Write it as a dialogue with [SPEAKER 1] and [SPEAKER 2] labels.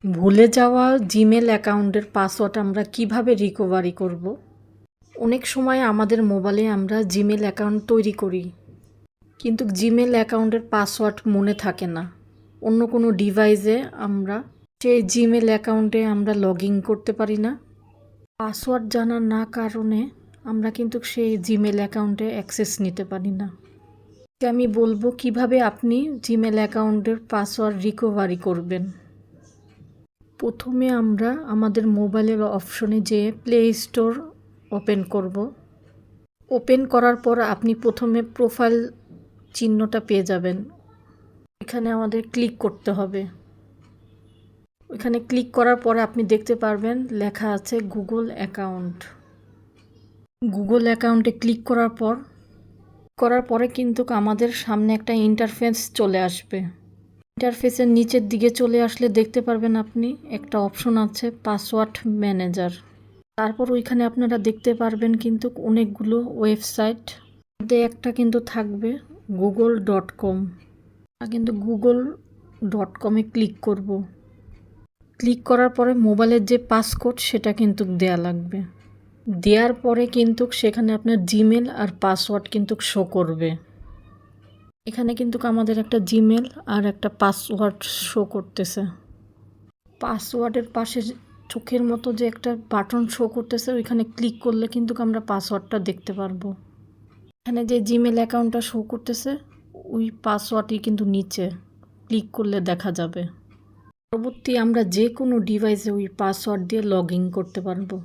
[SPEAKER 1] ভুলে যাওয়া জিমেল অ্যাকাউন্টের পাসওয়ার্ড আমরা কিভাবে রিকভারি করব? অনেক সময় আমাদের মোবাইলে আমরা জিমেল অ্যাকাউন্ট তৈরি করি, কিন্তু জিমেল অ্যাকাউন্টের পাসওয়ার্ড মনে থাকে না। অন্য কোনো ডিভাইসে আমরা সেই জিমেল অ্যাকাউন্টে আমরা লগ ইন করতে পারি না। পাসওয়ার্ড জানা না কারণে আমরা কিন্তু সেই জিমেল অ্যাকাউন্টে অ্যাক্সেস নিতে পারি না। আমি বলবো কিভাবে আপনি জিমেল অ্যাকাউন্টের পাসওয়ার্ড রিকভারি করবেন। প্রথমে আমরা আমাদের মোবাইলের অপশনে যেয়ে প্লে স্টোর ওপেন করব। ওপেন করার পর আপনি প্রথমে প্রোফাইল চিহ্নটা পেয়ে যাবেন। এখানে আমাদের ক্লিক করতে হবে। ওইখানে ক্লিক করার পরে আপনি দেখতে পারবেন লেখা আছে গুগল অ্যাকাউন্ট। গুগল অ্যাকাউন্টে ক্লিক করার পরে কিন্তু আমাদের সামনে একটা ইন্টারফেস চলে আসবে। ইন্টারফেসের নিচের দিকে চলে আসলে দেখতে পারবেন আপনি একটা অপশন আছে পাসওয়ার্ড ম্যানেজার। তারপর ওইখানে আপনারা দেখতে পারবেন কিন্তু অনেকগুলো ওয়েবসাইট, মধ্যে একটা কিন্তু থাকবে google.com। কিন্তু google.com-এ ক্লিক করব। ক্লিক করার পরে মোবাইলের যে পাসকোড সেটা কিন্তু দেয়া লাগবে। দেওয়ার পরে কিন্তু সেখানে আপনার জিমেল আর পাসওয়ার্ড কিন্তু শো করবে। এখানে কিন্তু আমাদের একটা জিমেল আর একটা পাসওয়ার্ড শো করতেছে। পাসওয়ার্ডের পাশে চোখের মতো যে একটা বাটন শো করতেছে ওইখানে ক্লিক করলে কিন্তু আমরা পাসওয়ার্ডটা দেখতে পারবো। এখানে যে জিমেল অ্যাকাউন্টটা শো করতেছে ওই পাসওয়ার্ডই কিন্তু নিচে ক্লিক করলে দেখা যাবে। পরবর্তী আমরা যে কোনো ডিভাইসে ওই পাসওয়ার্ড দিয়ে লগ ইন করতে পারবো।